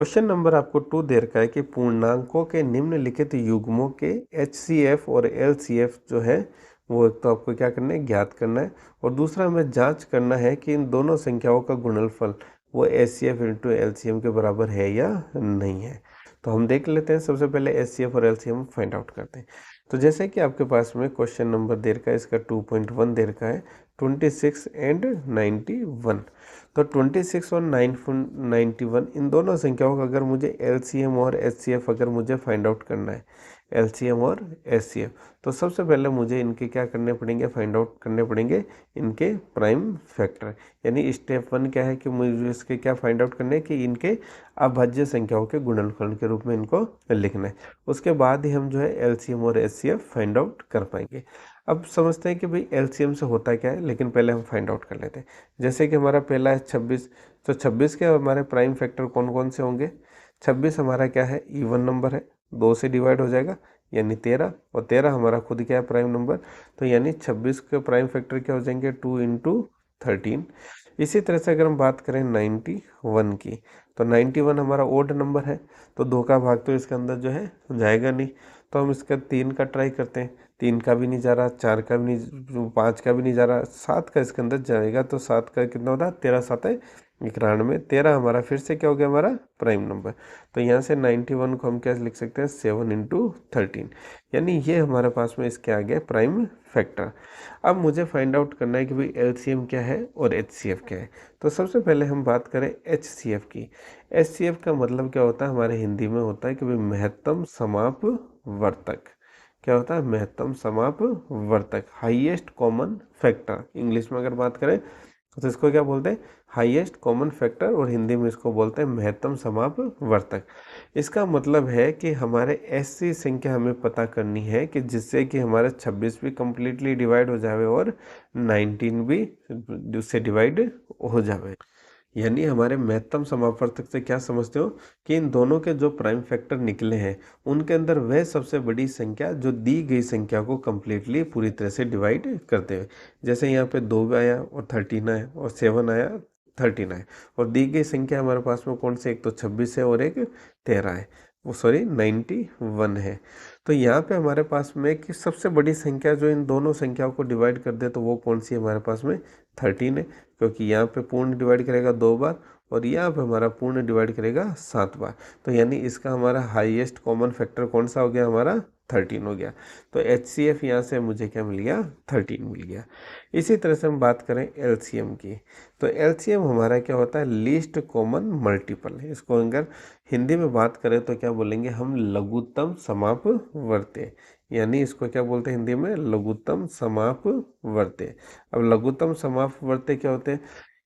Question number आपको 2 दे रखा है कि पूर्णांकों के निम्नलिखित युग्मों के HCF और LCF जो है वो एक तो आपको क्या करना है, ज्ञात करना है, और दूसरा हमें जांच करना है कि इन दोनों संख्याओं का गुणनफल वो HCF इंटू LCM के बराबर है या नहीं है। तो हम देख लेते हैं, सबसे पहले HCF और LCM फाइंड आउट करते हैं। तो जैसे कि आपके पास में क्वेश्चन नंबर दे रखा है, इसका 2.1 दे रखा है 26 एंड 91। तो 26 और 91 इन दोनों संख्याओं का अगर मुझे LCM और HCF अगर मुझे फाइंड आउट करना है, LCM और HCF, तो सबसे पहले मुझे इनके क्या करने पड़ेंगे, फाइंड आउट करने पड़ेंगे इनके प्राइम फैक्टर। यानी स्टेप 1 क्या है कि मुझे इसके क्या फाइंड आउट करने हैं कि इनके अभाज्य संख्याओं के गुणनफल के रूप में इनको लिखना है। उसके बाद ही हम जो है LCM और HCF फाइंड आउट कर पाएंगे। अब समझते हैं कि भाई LCM से होता क्या है, लेकिन पहले हम फाइंड आउट कर लेते हैं। जैसे कि हमारा पहला है 26, तो 26 के हमारे प्राइम फैक्टर कौन कौन से होंगे। 26 हमारा क्या है, इवन नंबर है, 2 से डिवाइड हो जाएगा यानी 13, और 13 हमारा खुद क्या है, प्राइम नंबर। तो यानी 26 के प्राइम फैक्टर क्या हो जाएंगे, 2 इंटू 13। इसी तरह से अगर हम बात करें 91 की, तो 91 हमारा ओड नंबर है, तो 2 का भाग तो इसके अंदर जो है जाएगा नहीं, तो हम इसका 3 का ट्राई करते हैं। 3 का भी नहीं जा रहा, 4 का भी नहीं, 5 का भी नहीं जा रहा, 7 का इसके अंदर जाएगा, तो 7 का कितना होता है, 13 7 है 91। 13 हमारा फिर से क्या हो गया, हमारा प्राइम नंबर। तो यहाँ से 91 को हम क्या लिख सकते हैं, 7 इंटू 13, यानी ये हमारे पास में इसके आ गया प्राइम फैक्टर। अब मुझे फाइंड आउट करना है कि भाई LCM क्या है और HCF क्या है। तो सबसे पहले हम बात करें HCF की। HCF का मतलब क्या होता है, हमारे हिंदी में होता है कि भाई महत्तम समाप वर्तक। क्या होता है, महत्तम समाप वर्तक, हाईएस्ट कॉमन फैक्टर। इंग्लिश में अगर बात करें तो इसको क्या बोलते हैं, हाईएस्ट कॉमन फैक्टर, और हिंदी में इसको बोलते हैं महत्तम समाप वर्तक। इसका मतलब है कि हमारे ऐसी संख्या हमें पता करनी है कि जिससे कि हमारा 26 भी कंप्लीटली डिवाइड हो जाए और 19 भी उससे डिवाइड हो जाए। यानी हमारे महत्तम समापवर्तक से क्या समझते हो कि इन दोनों के जो प्राइम फैक्टर निकले हैं उनके अंदर वह सबसे बड़ी संख्या जो दी गई संख्या को कम्प्लीटली पूरी तरह से डिवाइड करते हुए। जैसे यहाँ पे 2 आया और 13 आया और 7 आया 13 आया, और दी गई संख्या हमारे पास में कौन से, एक तो 26 है और एक 13 है, वो सॉरी 91 है। तो यहाँ पे हमारे पास में कि सबसे बड़ी संख्या जो इन दोनों संख्याओं को डिवाइड कर दे तो वो कौन सी है हमारे पास में, 13 है, क्योंकि यहाँ पे पूर्ण डिवाइड करेगा 2 बार और यहाँ पे हमारा पूर्ण डिवाइड करेगा 7 बार। तो यानी इसका हमारा हाईएस्ट कॉमन फैक्टर कौन सा हो गया, हमारा 13 हो गया। तो HCF यहाँ से मुझे क्या मिल गया, 13 मिल गया। इसी तरह से हम बात करें LCM की, तो LCM हमारा क्या होता है, लीस्ट कॉमन मल्टीपल है। इसको अगर हिंदी में बात करें तो क्या बोलेंगे हम, लघुत्तम समापवर्ती। यानी इसको क्या बोलते हैं हिंदी में, लघुत्तम समापवर्ती। अब लघुत्तम समापवर्ती क्या होते हैं,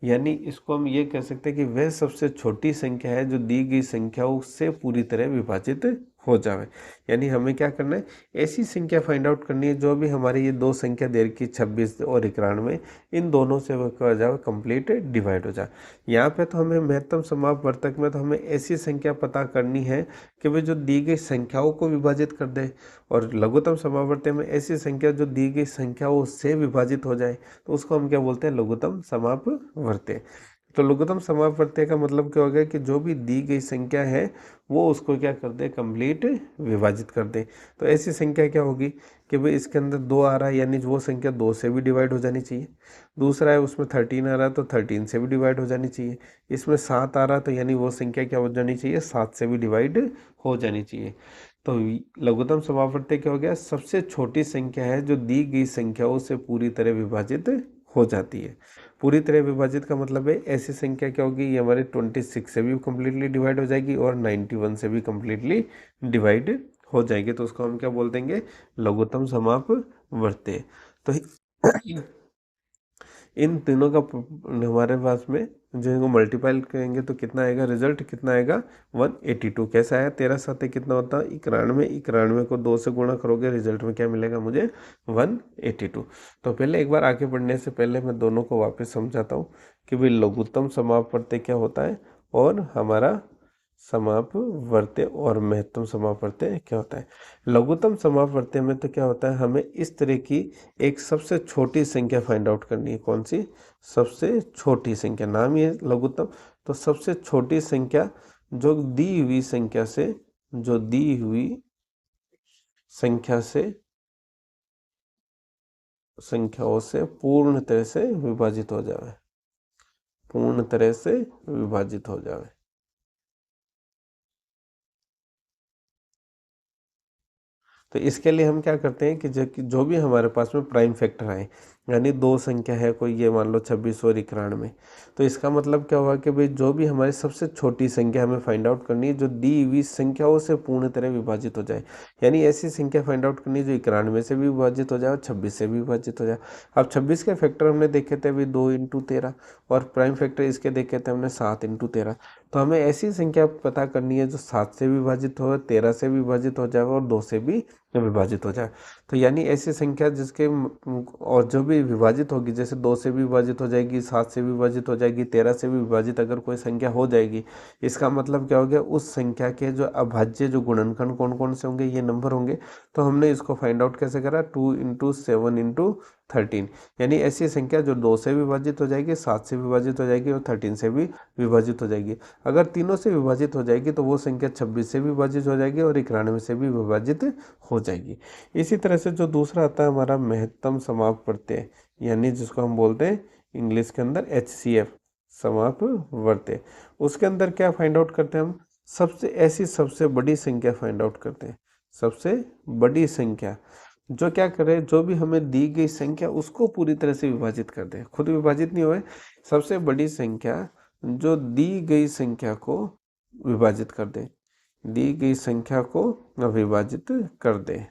यानी इसको हम ये कह सकते हैं कि वह सबसे छोटी संख्या है जो दी गई संख्याओं से पूरी तरह विभाजित हो जाए। यानी हमें क्या करना है, ऐसी संख्या फाइंड आउट करनी है जो भी हमारी ये दो संख्या दे रखी 26 और 91, इन दोनों से वो क्या हो जाए, कंप्लीट डिवाइड हो जाए। यहाँ पे तो हमें महत्तम समापवर्तक में तो हमें ऐसी संख्या पता करनी है कि वे जो दी गई संख्याओं को विभाजित कर दे, और लघुत्तम समापवर्तक में ऐसी संख्या जो दी गई संख्याओं से विभाजित हो जाए, तो उसको हम क्या बोलते हैं, लघुत्तम समापवर्तक। तो लघुत्तम समापवर्तक का मतलब क्या हो गया कि जो भी दी गई संख्या है वो उसको क्या कर दे, कंप्लीट विभाजित कर दे। तो ऐसी संख्या क्या होगी कि भाई इसके अंदर 2 आ रहा है, यानी वो संख्या 2 से भी डिवाइड हो जानी चाहिए। दूसरा है उसमें 13 आ रहा है तो 13 से भी डिवाइड हो जानी चाहिए। इसमें 7 आ रहा है तो यानी वो संख्या क्या हो जानी चाहिए, 7 से भी डिवाइड हो जानी चाहिए। तो लघुत्तम समापवर्तक क्या हो गया, सबसे छोटी संख्या है जो दी गई संख्याओं से पूरी तरह विभाजित हो जाती है। पूरी तरह विभाजित का मतलब है ऐसी संख्या क्या होगी, ये हमारे 26 से भी कम्प्लीटली डिवाइड हो जाएगी और 91 से भी कम्प्लीटली डिवाइड हो जाएगी। तो उसको हम क्या बोल देंगे, लघुत्तम समापवर्तक। तो इन तीनों का हमारे पास में जो इनको मल्टीप्लाई करेंगे तो कितना आएगा, रिजल्ट कितना आएगा, 182। कैसा आया, 13 7 कितना होता है, 91। 91 को 2 से गुणा करोगे, रिजल्ट में क्या मिलेगा मुझे, 182। तो पहले एक बार आगे बढ़ने से पहले मैं दोनों को वापस समझाता हूँ कि भाई लघुत्तम समापवर्तक क्या होता है और हमारा समापवर्तय और महत्तम समापवर्तय क्या होता है। लघुत्तम समापवर्तय में तो क्या होता है, हमें इस तरह की एक सबसे छोटी संख्या फाइंड आउट करनी है। कौन सी, सबसे छोटी संख्या, नाम ही है लघुत्तम, तो सबसे छोटी संख्या जो दी हुई संख्या से, जो दी हुई संख्या से, संख्याओं से पूर्ण तरह से विभाजित हो जाए, पूर्ण तरह से विभाजित हो जाए। तो इसके लिए हम क्या करते हैं कि जो भी हमारे पास में प्राइम फैक्टर आए, यानी दो संख्या है कोई, ये मान लो 26 और 91, तो इसका मतलब क्या हुआ कि भाई जो भी हमारी सबसे छोटी संख्या हमें फाइंड आउट करनी है जो दी हुई संख्याओं से पूर्ण तरह विभाजित हो जाए, यानी ऐसी संख्या फाइंड आउट करनी है जो 91 से भी विभाजित हो जाए और 26 से भी विभाजित हो जाए। अब 26 के फैक्टर हमने देखे थे अभी 2 × 13, और प्राइम फैक्टर इसके देखे थे हमने 7 × 13। तो हमें ऐसी संख्या पता करनी है जो 7 से विभाजित हो, 13 से विभाजित हो जाए और 2 से भी विभाजित हो जाए। तो यानी ऐसी संख्या जिसके और जो भी विभाजित होगी, जैसे 2 से भी विभाजित हो जाएगी, 7 से भी विभाजित हो जाएगी, 13 से भी विभाजित अगर कोई संख्या हो जाएगी, इसका मतलब क्या हो गया, उस संख्या के जो अभाज्य जो गुणनखंड कौन कौन से होंगे, ये नंबर होंगे। तो हमने इसको फाइंड आउट कैसे करा, 2 × 7 × 13, यानी ऐसी संख्या जो 2 से विभाजित हो जाएगी, 7 से विभाजित हो जाएगी और 13 से भी विभाजित हो जाएगी। अगर तीनों से विभाजित हो जाएगी तो वो संख्या 26 से भी विभाजित हो जाएगी और 91 से भी विभाजित हो जाएगी। इसी तरह से जो दूसरा आता है हमारा महत्तम समाप्त प्रत्यय, यानी जिसको हम बोलते हैं इंग्लिश के अंदर HCF, समाप्त प्रत्यय, उसके अंदर क्या फाइंड आउट करते हैं हम, सबसे बड़ी संख्या फाइंड आउट करते हैं। सबसे बड़ी संख्या जो क्या करे, जो भी हमें दी गई संख्या उसको पूरी तरह से विभाजित कर दे, खुद विभाजित नहीं हुए, सबसे बड़ी संख्या जो दी गई संख्या को विभाजित कर दे, दी गई संख्या को विभाजित कर दे।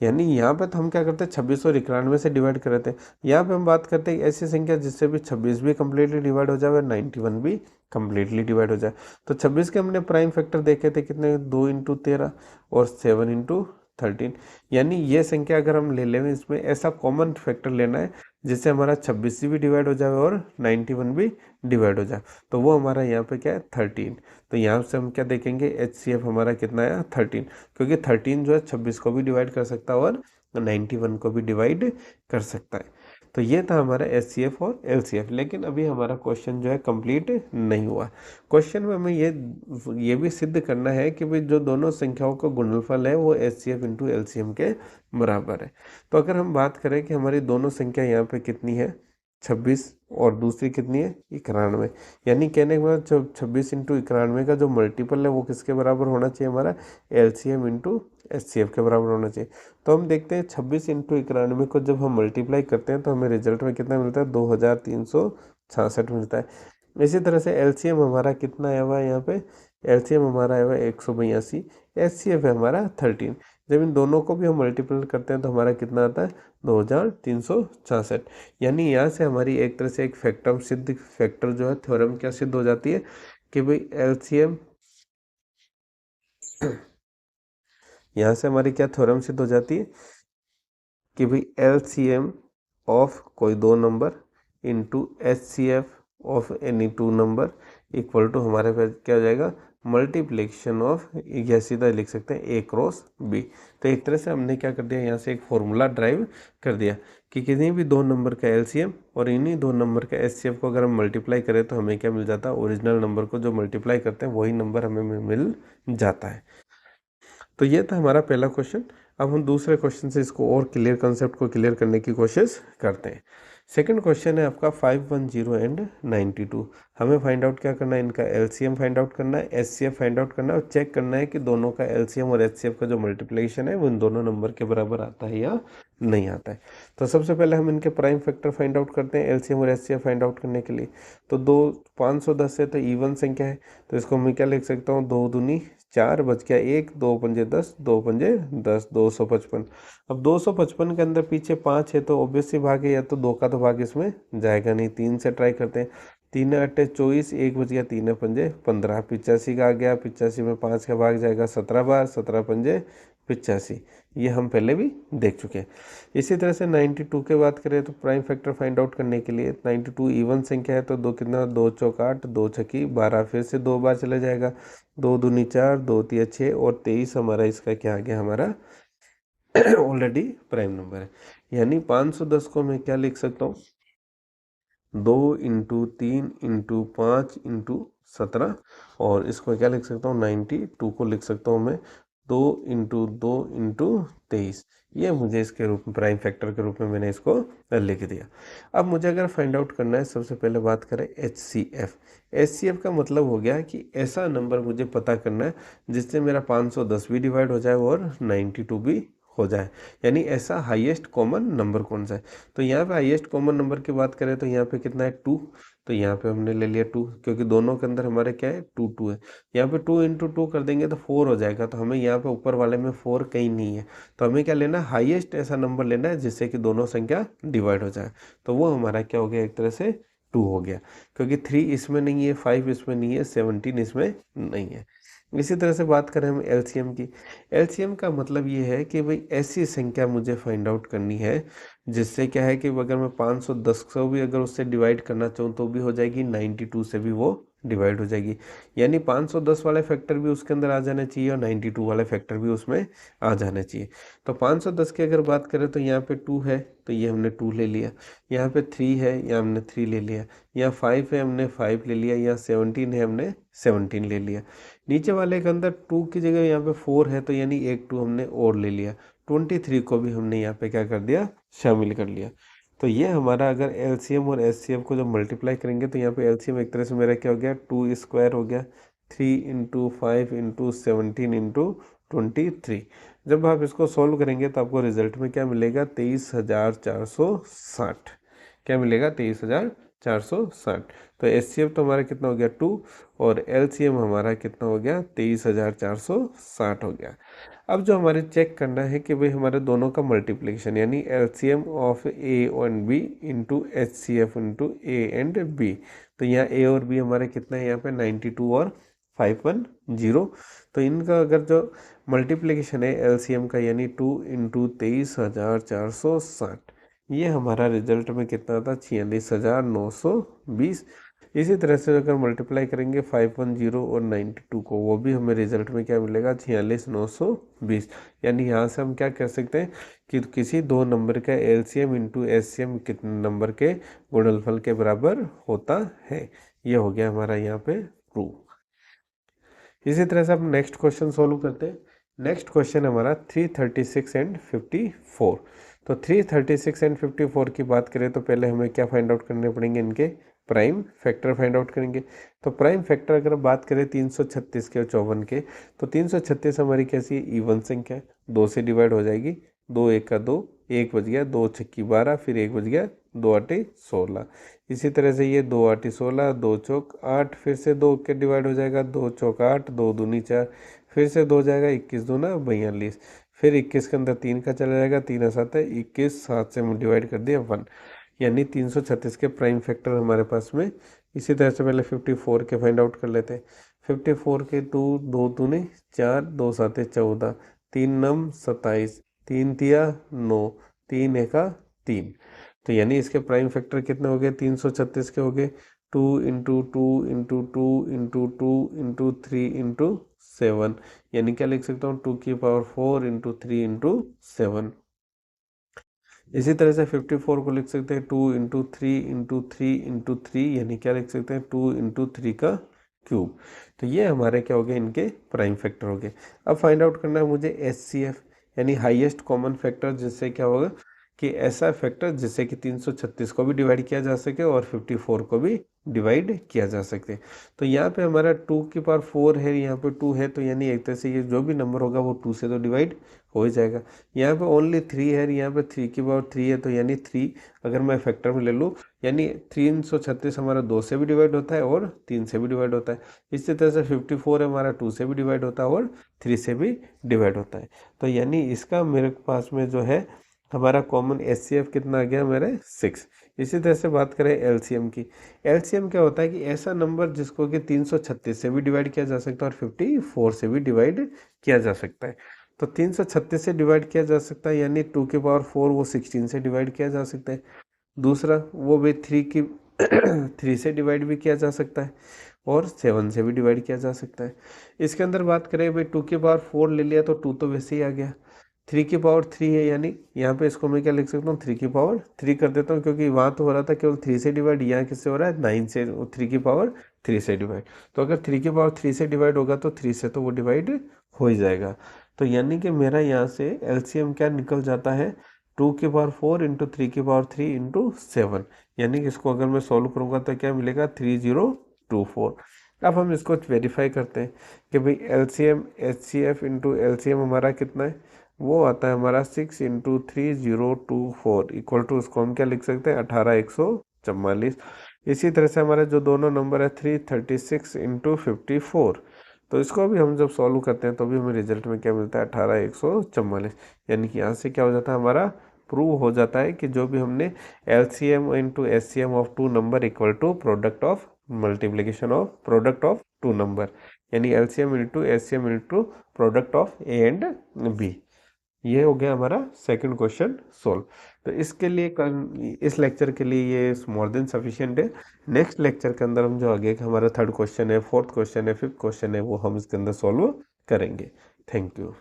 यानी यहाँ पे तो हम क्या करते हैं 26 और 91 से डिवाइड कर रहे थे, यहाँ पे हम बात करते हैं ऐसी संख्या जिससे भी 26 भी कम्प्लीटली डिवाइड हो जाए और 91 भी कम्प्लीटली डिवाइड हो जाए। तो 26 के हमने प्राइम फैक्टर देखे थे कितने, 2 × 13 और 7 × 13, यानी ये संख्या अगर हम ले लें, इसमें ऐसा कॉमन फैक्टर लेना है जिससे हमारा 26 भी डिवाइड हो जाए और 91 भी डिवाइड हो जाए, तो वो हमारा यहाँ पे क्या है 13। तो यहाँ से हम क्या देखेंगे, HCF हमारा कितना आया 13, क्योंकि 13 जो है 26 को भी डिवाइड कर सकता है और 91 को भी डिवाइड कर सकता है। तो ये था हमारा HCF और LCF। लेकिन अभी हमारा क्वेश्चन जो है कंप्लीट नहीं हुआ। क्वेश्चन में हमें ये भी सिद्ध करना है कि भाई जो दोनों संख्याओं का गुणनफल है वो HCF × LCM के बराबर है। तो अगर हम बात करें कि हमारी दोनों संख्या यहाँ पे कितनी है 26 और दूसरी कितनी है 91, यानी कहने के बाद 26 × 91 का जो मल्टीपल है वो किसके बराबर होना चाहिए, हमारा LCM × HCF के बराबर होना चाहिए। तो हम देखते हैं 26 × 91 को जब हम मल्टीप्लाई करते हैं तो हमें रिजल्ट में कितना मिलता है, 2366 मिलता है। इसी तरह से LCM हमारा कितना आया हुआ है, यहाँ पे LCM हमारा आया हुआ है 182, HCF है हमारा 13। जब इन दोनों को भी हम मल्टीपल करते हैं तो हमारा कितना आता है 2366। यानी यहाँ से हमारी एक तरह से एक फैक्टर जो है थ्योरम क्या सिद्ध हो जाती है कि भाई LCM, यहाँ से हमारी क्या थ्योरम सिद्ध हो जाती है कि भाई LCM ऑफ कोई दो number into HCF of any two number equal to हमारे पास क्या हो जाएगा, मल्टीप्लिकेशन ऑफ, या सीधा लिख सकते हैं A × B। तो एक तरह से हमने क्या कर दिया, यहाँ से एक फॉर्मूला ड्राइव कर दिया कि किसी भी दो नंबर का LCM और इन्हीं दो नंबर का HCF को अगर हम मल्टीप्लाई करें तो हमें क्या मिल जाता है, ओरिजिनल नंबर को जो मल्टीप्लाई करते हैं वही नंबर हमें मिल जाता है। तो ये था हमारा पहला क्वेश्चन। अब हम दूसरे क्वेश्चन से इसको और क्लियर, कंसेप्ट को क्लियर करने की कोशिश करते हैं। सेकंड क्वेश्चन है आपका 510 एंड 92। हमें फाइंड आउट क्या करना है, इनका LCM फाइंड आउट करना है, HCF फाइंड आउट करना है और चेक करना है कि दोनों का LCM और HCF का जो मल्टीप्लिकेशन है वो इन दोनों नंबर के बराबर आता है या नहीं आता है। तो सबसे पहले हम इनके प्राइम फैक्टर फाइंड आउट करते हैं LCM और HCF फाइंड आउट करने के लिए। तो 510 है तो इवन संख्या है, तो इसको मैं क्या लिख सकता हूँ, 2 दूनी 4 बच गया 1, 2 पंजे 10, 2 पंजे 10, 255। अब 255 के अंदर पीछे 5 है तो ऑब्वियसली भाग है, या तो 2 का तो भाग इसमें जाएगा नहीं, 3 से ट्राई करते हैं। 3 8 24, 1 बच गया 3 पंजे 15, 85 का आ गया, 85 में 5 का भाग जाएगा 17 बार, 17 पंजे 85, ये हम पहले भी देख चुके हैं। इसी तरह से 92 के बात करें तो प्राइम फैक्टर फाइंड आउट करने के लिए 92 इवन संख्या है तो 2 कितना, 2 चौक 8, 2 छक्की 12, फिर से 2 बार चला जाएगा, 2 दूनी 4, 2 तिया 6 और 23 हमारा इसका क्या आ गया, हमारा ऑलरेडी प्राइम नंबर है। यानी 510 को मैं क्या लिख सकता हूँ, 2 × 3 × 5 × 17 और इसको क्या लिख सकता हूँ 92 को लिख सकता हूँ मैं 2 × 2 × 23। ये मुझे इसके रूप में प्राइम फैक्टर के रूप में मैंने इसको लिख दिया। अब मुझे अगर फाइंड आउट करना है, सबसे पहले बात करें HCF। HCF का मतलब हो गया कि ऐसा नंबर मुझे पता करना है जिससे मेरा 510 भी डिवाइड हो जाए और 92 भी हो जाए, यानी ऐसा हाईएस्ट कॉमन नंबर कौन सा है। तो यहाँ पे हाईएस्ट कॉमन नंबर की बात करें तो यहाँ पे कितना है 2, तो यहाँ पे हमने ले लिया 2 क्योंकि दोनों के अंदर हमारे क्या है 2 2 है। यहाँ पे 2 × 2 कर देंगे तो 4 हो जाएगा, तो हमें यहाँ पे ऊपर वाले में 4 कहीं नहीं है, तो हमें क्या लेना है हाईएस्ट ऐसा नंबर लेना है जिससे कि दोनों संख्या डिवाइड हो जाए। तो वो हमारा क्या हो गया, एक तरह से 2 हो गया, क्योंकि 3 इसमें नहीं है, 5 इसमें नहीं है, 17 इसमें नहीं है। इसी तरह से बात करें हम एलसीएम की। एलसीएम का मतलब ये है कि भाई ऐसी संख्या मुझे फाइंड आउट करनी है जिससे क्या है कि अगर मैं 510 को भी अगर उससे डिवाइड करना चाहूँ तो भी हो जाएगी, 92 से भी वो डिवाइड हो जाएगी, यानी 510 वाले फैक्टर भी उसके अंदर आ जाने चाहिए और 92 वाले फैक्टर भी उसमें आ जाने चाहिए। तो 510 की अगर बात करें तो यहाँ पे 2 है तो ये हमने 2 ले लिया, यहाँ पे 3 है यहाँ हमने 3 ले लिया, यहाँ 5 है हमने 5 ले लिया, यहाँ 17 है हमने 17 ले लिया। नीचे वाले के अंदर 2 की जगह यहाँ पे 4 है तो यानी एक 2 हमने और ले लिया, 23 को भी हमने यहाँ पे क्या कर दिया, शामिल कर लिया। तो ये हमारा अगर एलसीएम और एचसीएफ को जब मल्टीप्लाई करेंगे तो यहाँ पे एलसीएम एक तरह से मेरा क्या हो गया 2² हो गया, 3 × 5 × 17 × 23। जब आप इसको सॉल्व करेंगे तो आपको रिजल्ट में क्या मिलेगा 23,460। क्या मिलेगा 23,460। तो एचसीएफ तो हमारा कितना हो गया 2 और एलसीएम हमारा कितना हो गया 23,460 हो गया। अब जो हमारे चेक करना है कि भाई हमारे दोनों का मल्टीप्लिकेशन यानी LCM of A and b into HCF into a and b. तो यहाँ ए और बी हमारे कितना है यहाँ पे 92 और 510। तो इनका अगर जो मल्टीप्लिकेशन है एलसीएम का यानी 2 × 23,460, ये हमारा रिजल्ट में कितना था 46,920। इसी तरह से अगर मल्टीप्लाई करेंगे 510 और 92 को, वो भी हमें रिजल्ट में क्या मिलेगा 46,920। यानी यहाँ से हम क्या कह सकते हैं कि किसी दो नंबर का एलसीएम इंटू एचसीएम कितने नंबर के गुणनफल के बराबर होता है। ये हो गया हमारा यहाँ पे प्रूफ। इसी तरह से हम नेक्स्ट क्वेश्चन सोल्व करते हैं। नेक्स्ट क्वेश्चन हमारा 336 एंड 54। तो 336 एंड 54 की बात करें तो पहले हमें क्या फाइंड आउट करने पड़ेंगे, इनके प्राइम फैक्टर फाइंड आउट करेंगे। तो प्राइम फैक्टर अगर बात करें 336 के और 54 के, तो 336 हमारी कैसी है इवन संख्या है, 2 से डिवाइड हो जाएगी, 2 × 1 = 2, 1 बच गया, 2 × 6 = 12, फिर 1 बच गया, 2 × 8 = 16। इसी तरह से ये 2 × 8 = 16, 2 चौक 8, फिर से 2 के डिवाइड हो जाएगा, 2 चौक 8, 2 दूनी 4, फिर से 2 जाएगा, 21 दूना 42, फिर 21 के अंदर 3 का चला जाएगा, 3 7 है 21, 7 से डिवाइड कर दिया 1, यानी 336 के प्राइम फैक्टर हमारे पास में। इसी तरह से पहले 54 के फाइंड आउट कर लेते हैं। 54 के 2 दूनी 4, 2 7 14, 3 9 27, 3 3 9, 3 1 3। तो यानी इसके प्राइम फैक्टर कितने हो गए 336 के हो गए 2 × 2 × 2 × 2 × 3 × 7, यानी क्या लिख सकता हूँ 2 की पावर 4 × 3 × 7। इसी तरह से 54 को लिख सकते हैं 2 × 3 × 3 × 3, यानी क्या लिख सकते हैं 2 × 3 का क्यूब। तो ये हमारे क्या हो गए इनके प्राइम फैक्टर हो गए। अब फाइंड आउट करना है मुझे एचसीएफ यानी हाईएस्ट कॉमन फैक्टर, जिससे क्या होगा कि ऐसा फैक्टर जिससे कि 336 को भी डिवाइड किया जा सके और 54 को भी डिवाइड किया जा सकते। तो यहाँ पे हमारा 2 की पावर 4 है, यहाँ पे 2 है, तो यानी एक तरह से ये जो भी नंबर होगा वो 2 से तो डिवाइड हो ही जाएगा। यहाँ पे ओनली 3 है, यहाँ पे 3 की पावर 3 है, तो यानी 3 अगर मैं फैक्टर में ले लूँ यानी 336 हमारा 2 से भी डिवाइड होता है और 3 से भी डिवाइड होता है। इसी तरह से 54 हमारा 2 से भी डिवाइड होता है और 3 से भी डिवाइड होता है। तो यानी इसका मेरे पास में जो है हमारा कॉमन एचसीएफ कितना आ गया मेरे 6। इसी तरह से बात करें एलसीएम की। एलसीएम क्या होता है कि ऐसा नंबर जिसको कि 336 से भी डिवाइड किया जा सकता है और 54 से भी डिवाइड किया जा सकता है। तो 336 से डिवाइड किया जा सकता है यानी 2 की पावर 4 वो 16 से डिवाइड किया जा सकता है। दूसरा वो भी 3 से डिवाइड भी किया जा सकता है और 7 से भी डिवाइड किया जा सकता है। इसके अंदर बात करें भाई 2 की पावर 4 ले लिया तो 2 तो वैसे ही आ गया, 3 की पावर 3 है यानी यहाँ पे इसको मैं क्या लिख सकता हूँ 3 की पावर 3 कर देता हूँ, क्योंकि वहाँ तो हो रहा था केवल 3 से डिवाइड, यहाँ किससे हो रहा है 9 से, 3 की पावर 3 से डिवाइड। तो अगर 3 की पावर 3 से डिवाइड होगा तो 3 से तो वो डिवाइड हो ही जाएगा। तो यानी कि मेरा यहाँ से एलसीएम क्या निकल जाता है, 2 की पावर 4 इंटू 3 की पावर 3 इंटू 7। यानी कि इसको अगर मैं सॉल्व करूँगा तो क्या मिलेगा, 3024। अब हम इसको वेरीफाई करते हैं कि भाई LCM h c f into LCM हमारा कितना है, वो आता है हमारा 6 इंटू 3024 इक्वल टू, उसको हम क्या लिख सकते हैं, 18144। इसी तरह से हमारे जो दोनों नंबर है 336 इंटू 54, तो इसको भी हम जब सॉल्व करते हैं तो भी हमें रिजल्ट में क्या मिलता है, 18144। यानी कि यहाँ से क्या हो जाता है, हमारा प्रूव हो जाता है कि जो भी हमने LCM into HCM of two number equal to product of multiplication of product of two number, यानी LCM into HCM into product of A and B. ये हो गया हमारा सेकंड क्वेश्चन सोल्व। तो इसके लिए इस लेक्चर के लिए ये मोर देन सफिशिएंट है। नेक्स्ट लेक्चर के अंदर हम जो आगे का हमारा थर्ड क्वेश्चन है, फोर्थ क्वेश्चन है, फिफ्थ क्वेश्चन है, वो हम इसके अंदर सॉल्व करेंगे। Thank you.